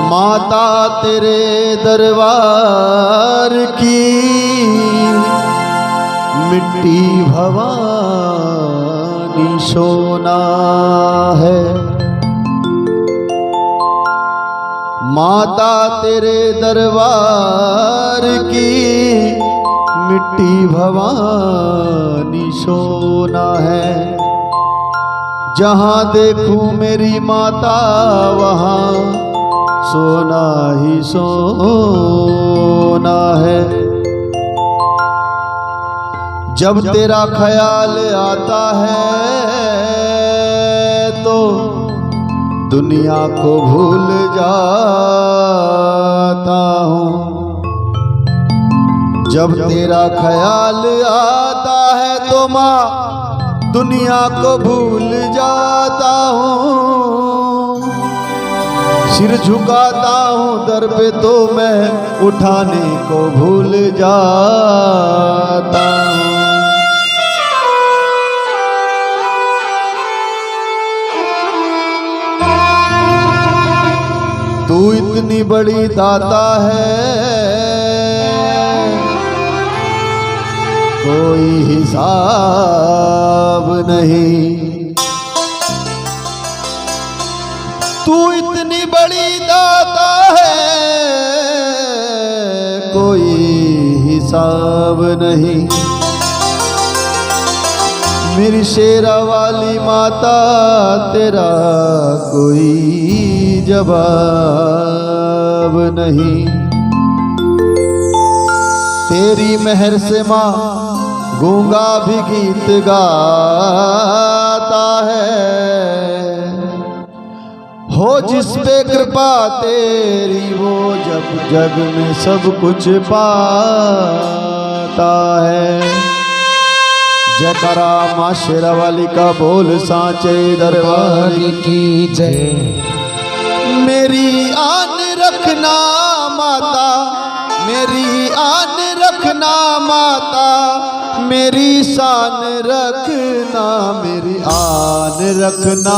माता तेरे दरबार की मिट्टी भवानी सोना है। माता तेरे दरबार की मिट्टी भवानी सोना है। जहाँ देखूं मेरी माता वहाँ सोना ही सोना है। जब तेरा ख्याल आता है तो दुनिया को भूल जाता हूँ। जब तेरा ख्याल आता है तो माँ दुनिया को भूल जाता हूँ। सिर झुकाता हूँ दर पे तो मैं उठाने को भूल जाता हूँ। तू इतनी बड़ी दाता है कोई हिसाब नहीं। तू इतनी बड़ी दाता है कोई हिसाब नहीं। मेरी शेरा वाली माता तेरा कोई जवाब नहीं। तेरी मेहर से माँ गूंगा भी गीत गाता है। हो जिस पे कृपा तेरी वो जब जग में सब कुछ पाता है। जयकारा माँ शेरावाली का बोल सांचे दरबार की जय। मेरी आन रखना माता, मेरी आन रखना माता, मेरी शान रखना, मेरी आन रखना,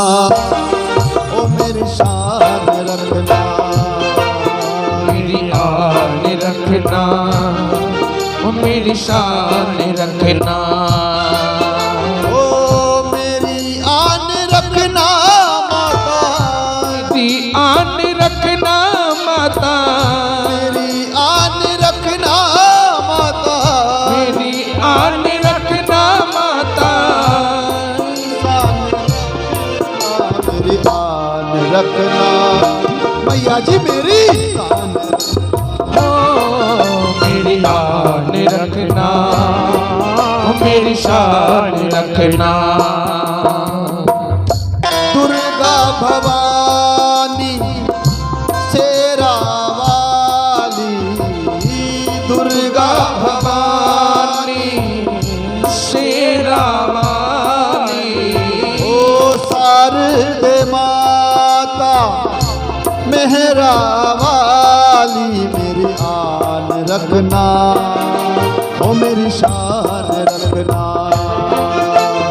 ओ मेरी शान रखना, मेरी आन रखना, ओ मेरी शान रखना, ओ मेरी आन रखना माता, मेरी आन रखना माता, मेरी आन रखना माता, मेरी आन रखना माता, मेरी आन रखना मैया जी मेरी आन ओ मेरी आन रखना, ओ मेरी शान रखना। दुर्गा भवानी शेरा वाली, दुर्गा भवानी शेरा वाली, ओ शारदे माता मेहरा वाली, मेरी आन रखना, ओ मेरी शान रखना,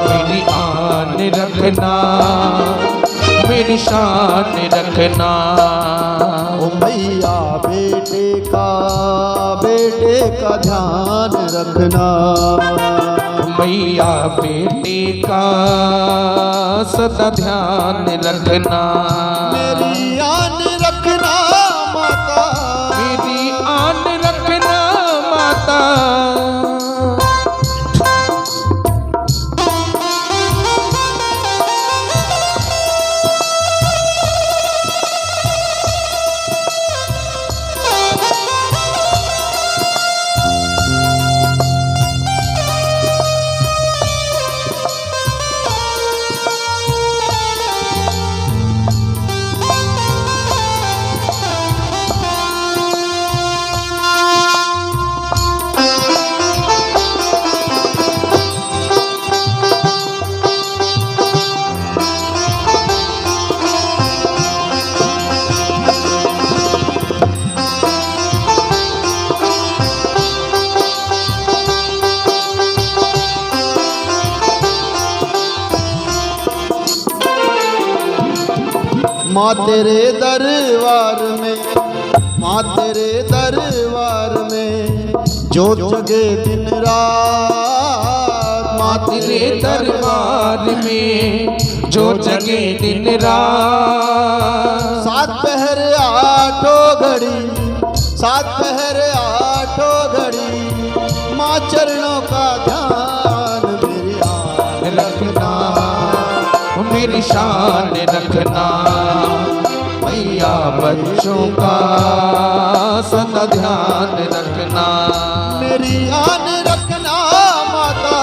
मेरी आन रखना, मेरी शान रखना। ओ मैया बेटे का ध्यान रखना, मैया बेटे का सदा ध्यान रखना, मेरी आन रखना माता, मेरी आन रखना माता। माँ तेरे दरबार में, माँ तेरे दरबार में जो जगे दिन रात, माँ तेरे दरबार में जो जगे दिन रात। सात पहर आठों घड़ी, सात पहर आठों घड़ी माँ चरणों का ध्यान मेरी आन रखना, मेरी शान रखना, मैया बच्चों का सदा ध्यान रखना। मेरी आन रखना माता।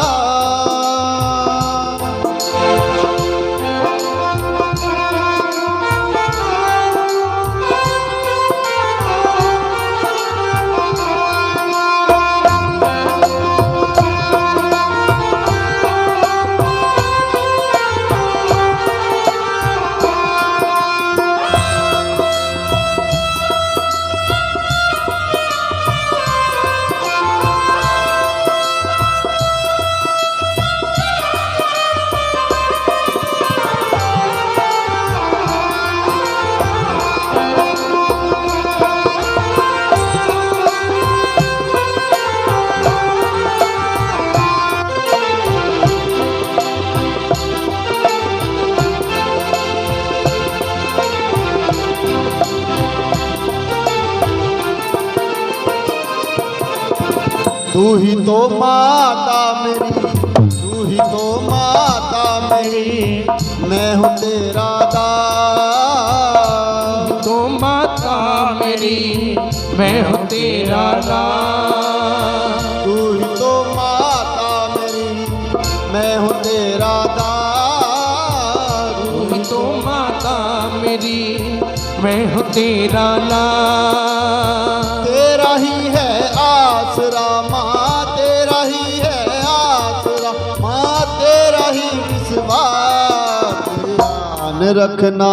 तू ही तो माता मेरी, तू ही तो माता मेरी, मैं हूँ तेरा दास। तो माता मेरी मैं हूँ तेरा दास। तू ही तो माता मेरी, मैं हूँ तेरा दास। तू ही तो माता मेरी मैं हूँ तेरा लाल। तेरा ही है आसरा माँ, तेरा ही है आसरा माँ, तेरा ही विश्वास। शान रखना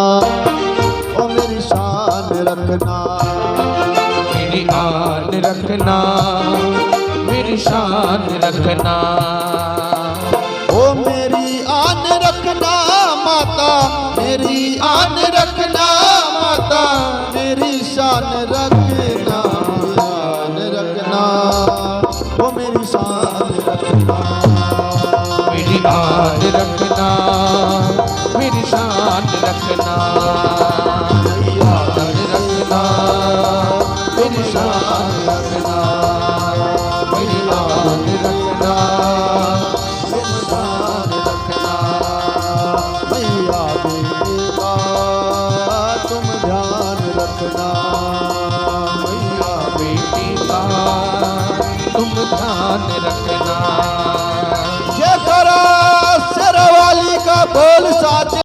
ओ मेरी शान रखना, मेरी आन रखना, मेरी शान रखना। ओ मेरी आन रखना माता, मेरी आन रखना माता, मेरी शान रखना, शान रखना, ओ मेरी शान रखना। मेरी आन रखना, मेरी शान रखना, आन रखना, मेरी शान रखना, मेरी आन रखना, मेरी शान रखना। मैया देवी का तुम ध्यान रखना।